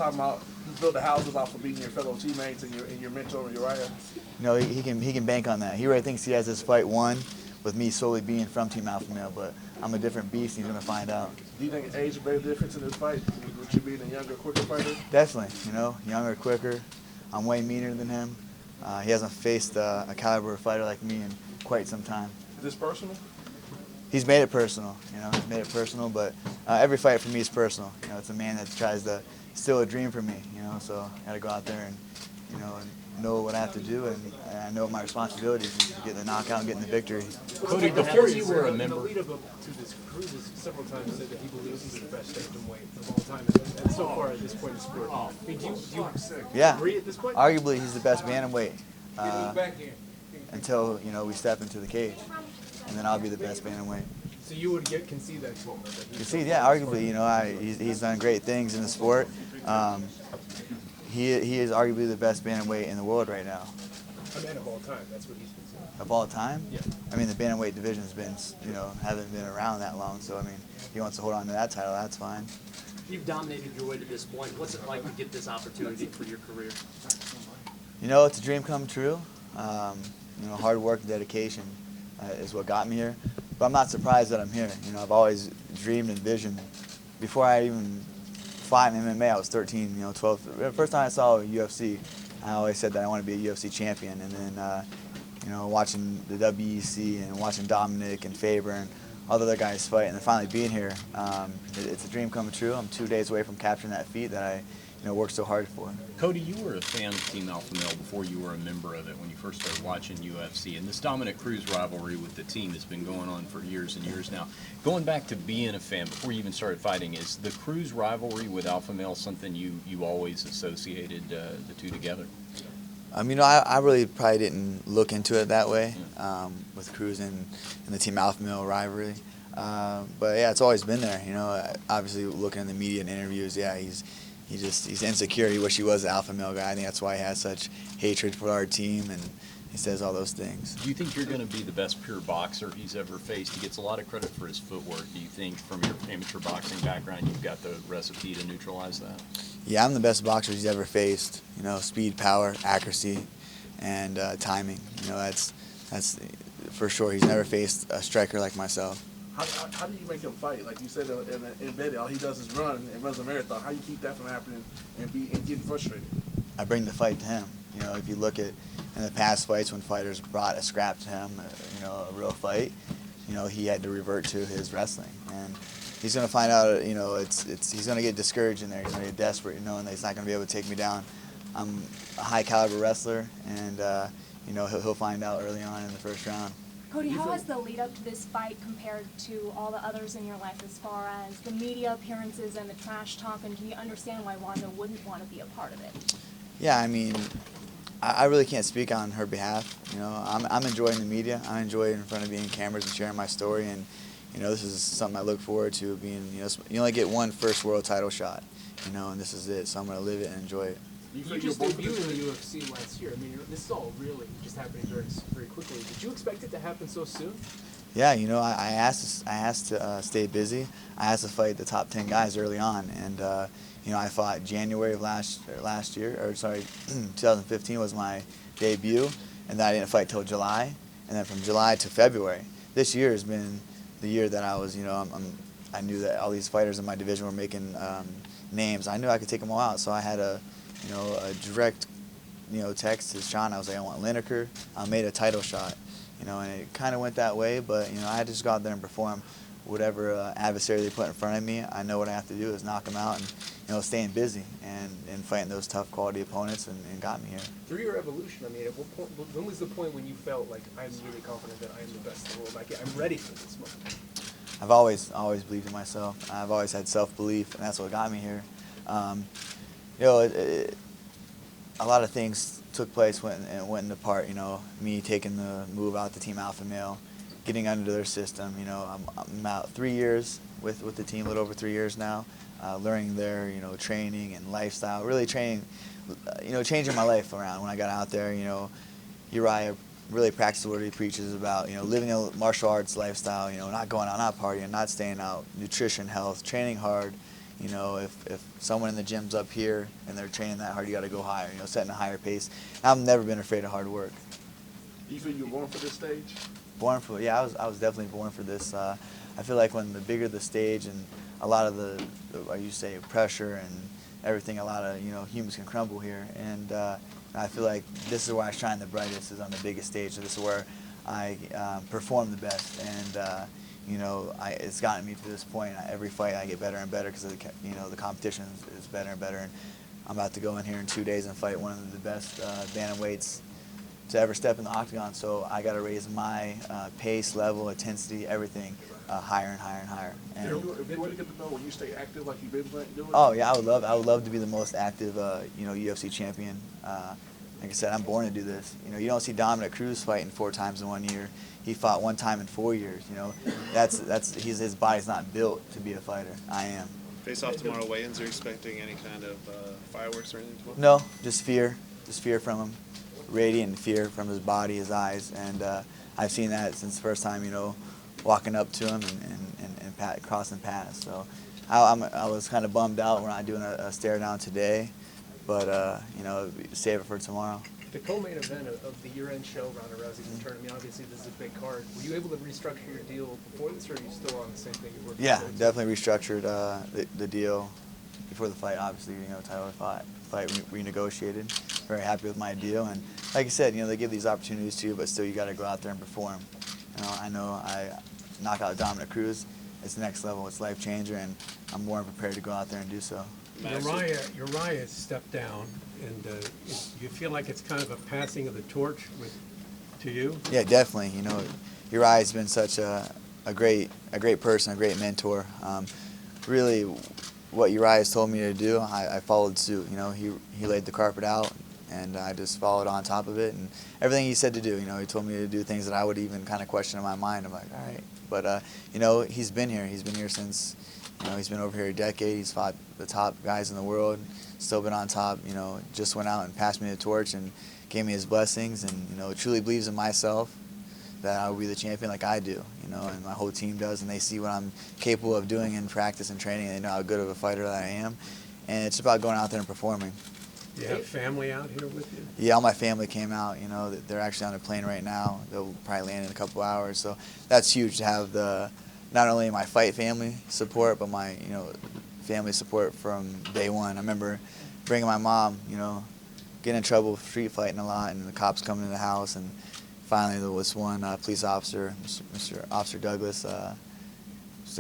talking about you built the houses off of being your fellow teammates and your mentor Uriah? No, he can bank on that. He really thinks he has this fight won with me solely being from Team Alpha Male, but I'm a different beast, and he's going to find out. Do you think age made a difference in this fight? With you being a younger, quicker fighter? Definitely, younger, quicker. I'm way meaner than him. He hasn't faced a caliber fighter like me in quite some time. Is this personal? He's made it personal, he's made it personal, but every fight for me is personal. It's a man that tries to steal a dream from me, so I got to go out there and, know what I have to do, and I know what my responsibility is to get the knockout and getting the victory. Cody, before you were a member... In the lead up to this, Cruz has several times said that he believes he's the best bantamweight of all time, and so far at this point in the sport. I mean, do you agree at this point? Arguably, he's the best bantamweight until, we step into the cage, and then I'll be the best bantamweight. So you would concede that to him? Concede, yeah, arguably, he's done great things in the sport. He is arguably the best bantamweight in the world right now. A man of all time, that's what he's considered. Of all time? Yeah. I mean, the bantamweight division's been, haven't been around that long, so, if he wants to hold on to that title, that's fine. You've dominated your way to this point. What's it like to get this opportunity for your career? It's a dream come true. Hard work and dedication is what got me here. But I'm not surprised that I'm here. I've always dreamed and envisioned. Before I even fought in MMA, I was 13, 12. The first time I saw UFC, I always said that I want to be a UFC champion. And then, watching the WEC and watching Dominick and Faber and all the other guys fight, and then finally being here, it's a dream coming true. I'm 2 days away from capturing that feat that I worked so hard for. Cody, you were a fan of Team Alpha Male before you were a member of it when you first started watching UFC. And this Dominick Cruz rivalry with the team has been going on for years and years now. Going back to being a fan before you even started fighting, is the Cruz rivalry with Alpha Male something you always associated the two together? I really probably didn't look into it that way with Cruz and the Team Alpha Male rivalry. But yeah, it's always been there. Obviously looking in the media and interviews, yeah, he's insecure. He wish he was an alpha male guy. I think that's why he has such hatred for our team, and he says all those things. Do you think you're going to be the best pure boxer he's ever faced? He gets a lot of credit for his footwork. Do you think from your amateur boxing background you've got the recipe to neutralize that? Yeah, I'm the best boxer he's ever faced. Speed, power, accuracy, and timing. That's for sure. He's never faced a striker like myself. How do you make him fight? Like you said in bed, all he does is run and runs a marathon. How do you keep that from happening and getting frustrated? I bring the fight to him. If you look at in the past fights when fighters brought a scrap to him, a real fight, he had to revert to his wrestling, and he's going to find out. He's going to get discouraged in there. He's going to get desperate, knowing that he's not going to be able to take me down. I'm a high caliber wrestler, and he'll find out early on in the first round. Cody, how has the lead up to this fight compared to all the others in your life as far as the media appearances and the trash talk, and can you understand why Wanda wouldn't want to be a part of it? Yeah, I really can't speak on her behalf. I'm enjoying the media. I enjoy it in front of being cameras and sharing my story, and this is something I look forward to being. You only get one first world title shot, and this is it. So I'm going to live it and enjoy it. You just debuted in the UFC last year. This is all really just happening very, very quickly. Did you expect it to happen so soon? Yeah, I asked to stay busy. I asked to fight the top 10 guys early on, and I fought January of last year, or sorry, 2015 was my debut, and then I didn't fight till July, and then from July to February. This year has been the year that I was, I knew that all these fighters in my division were making names. I knew I could take them all out, so I had a direct, text to Sean. I was like, I want Lineker. I made a title shot, and it kind of went that way. But I had to just go out there and perform whatever adversary they put in front of me. I know what I have to do is knock them out and staying busy and fighting those tough quality opponents and got me here. Through your evolution, at what point? When was the point when you felt like I'm really confident that I am the best in the world? Like I'm ready for this moment. I've always believed in myself. I've always had self-belief, and that's what got me here. A lot of things took place and went into part. Me taking the move out to Team Alpha Male, getting under their system. I'm about 3 years with the team, a little over 3 years now, learning their training and lifestyle, really changing my life around. When I got out there, Uriah really practiced what he preaches about, living a martial arts lifestyle, not going out, not partying, not staying out, nutrition, health, training hard, You know, if someone in the gym's up here and they're training that hard, you got to go higher. You know, setting a higher pace. I've never been afraid of hard work. Do you feel you were born for this stage? Born for, yeah, I was definitely born for this. I feel like when the bigger the stage and a lot of the like you say, pressure and everything, a lot of, you know, humans can crumble here. And I feel like this is where I shine the brightest, is on the biggest stage. So this is where I perform the best. And you know, it's gotten me to this point. Every fight I get better and better because you know, the competition is better and better. And I'm about to go in here in 2 days and fight one of the best bantamweights to ever step in the octagon. So I got to raise my pace, level, intensity, everything higher and higher and higher. And If you were to get the belt, will you stay active like you've been doing? oh yeah, I would love to be the most active, you know, UFC champion. Like I said, I'm born to do this. You know, you don't see Dominick Cruz fighting 4 times in 1 year. He fought 1 time in 4 years. You know, his body's not built to be a fighter. I am. Face off tomorrow weigh-ins. Are you expecting any kind of fireworks or anything tomorrow? No, just fear from him, radiant fear from his body, his eyes, and I've seen that since the first time, you know, walking up to him and crossing paths. So I was kind of bummed out. We're not doing a stare down today, but you know, save it for tomorrow. The co-main event of the year-end show, Ronda Rousey's return. I mean, obviously this is a big card. Were you able to restructure your deal before this, or are you still on the same thing you were before? Yeah, definitely restructured the deal before the fight. Obviously, you know, title fight renegotiated. Very happy with my deal, and like I said, you know, they give these opportunities to you, but still you got to go out there and perform. You know, I knock out Dominick Cruz. It's the next level. It's life changer, and I'm more than prepared to go out there and do so. Uriah stepped down, and you feel like it's kind of a passing of the torch to you? Yeah, definitely. You know, Uriah's been such a great person, a great mentor. Really, what Uriah's told me to do, I followed suit. You know, he laid the carpet out, and I just followed on top of it. And everything he said to do, you know, he told me to do things that I would even kind of question in my mind. I'm like, all right. But, you know, he's been here. He's been here since, you know, he's been over here a decade. He's fought the top guys in the world, still been on top. You know, just went out and passed me the torch and gave me his blessings, and, you know, truly believes in myself that I will be the champion like I do, you know, and my whole team does, and they see what I'm capable of doing in practice and training, and they know how good of a fighter that I am. And it's about going out there and performing. Do you have family out here with you? Yeah, all my family came out. You know, they're actually on a plane right now. They'll probably land in a couple hours. So that's huge to have not only my fight family support, but my, you know, family support from day one. I remember bringing my mom, you know, getting in trouble street fighting a lot, and the cops coming to the house, and finally there was one police officer, Mr. Officer Douglas,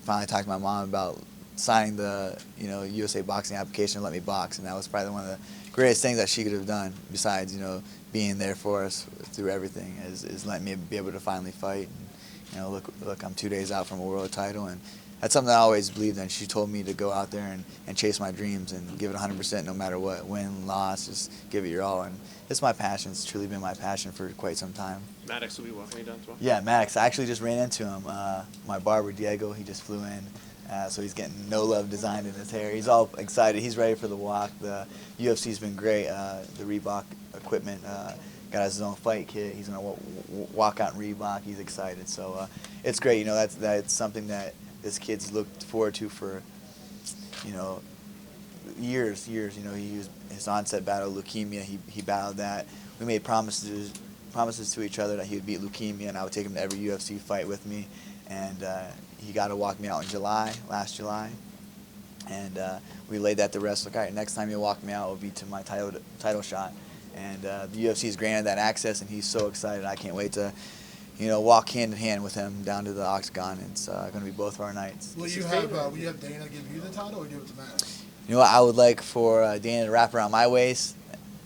finally talked to my mom about signing the, you know, USA boxing application and let me box, and that was probably one of the greatest things that she could have done, besides, you know, being there for us through everything, is letting me be able to finally fight. And, you know, look, I'm 2 days out from a world title, and that's something I always believed in. She told me to go out there and chase my dreams and give it 100% no matter what, win, loss, just give it your all. And it's my passion. It's truly been my passion for quite some time. Maddox will be walking you down tomorrow? Yeah, Maddox. I actually just ran into him. My barber, Diego, he just flew in. So he's getting no love designed in his hair. He's all excited. He's ready for the walk. The UFC's been great. The Reebok equipment, got his own fight kit. He's going to walk out in Reebok. He's excited. So it's great. You know, that's something that this kid's looked forward to for, you know, years. You know, his onset battle, leukemia. He battled that. We made promises to each other that he would beat leukemia, and I would take him to every UFC fight with me. And he got to walk me out in last July, and we laid that to rest. Like, all right, next time you walk me out, it'll be to my title shot. And the UFC's granted that access, and he's so excited. I can't wait to, you know, walk hand in hand with him down to the octagon. It's going to be both of our nights. Will you have Dana give you the title, or give it to Maddox? You know what? I would like for Dana to wrap around my waist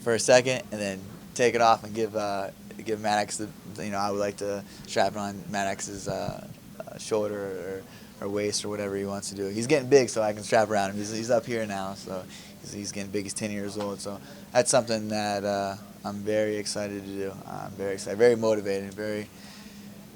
for a second, and then take it off and give Maddox the. You know, I would like to strap it on Maddox's shoulder or waist or whatever he wants to do. He's getting big, so I can strap around him. He's up here now, so he's getting big. He's 10 years old, so that's something that I'm very excited to do. I'm very excited, very motivated, very,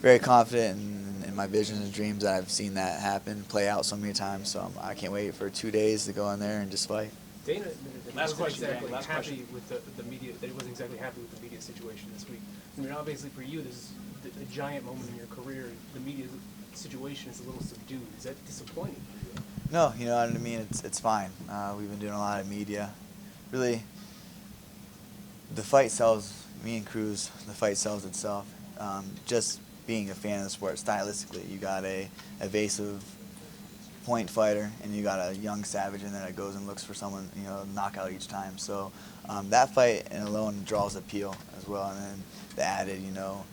very confident in my visions and dreams. I've seen that happen, play out so many times, so I can't wait for 2 days to go in there and just fight. Dana admitted that he wasn't exactly happy with the media. That he wasn't exactly happy with the media situation this week. I mean, obviously for you, this is a giant moment in your career. The media situation is a little subdued. Is that disappointing for you? No, you know what I mean. It's fine. We've been doing a lot of media. Really, the fight sells. Me and Cruz, the fight sells itself. Just being a fan of the sport, stylistically, you got a evasive point fighter, and you got a young savage in there that goes and looks for someone, you know, knockout each time. So that fight alone draws appeal as well, and then the added, you know,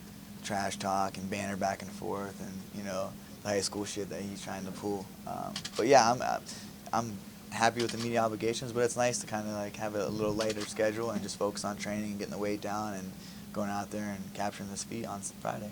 trash talk and banter back and forth, and you know, the high school shit that he's trying to pull. But yeah, I'm happy with the media obligations, but it's nice to kind of like have a little lighter schedule and just focus on training and getting the weight down and going out there and capturing this feat on Friday.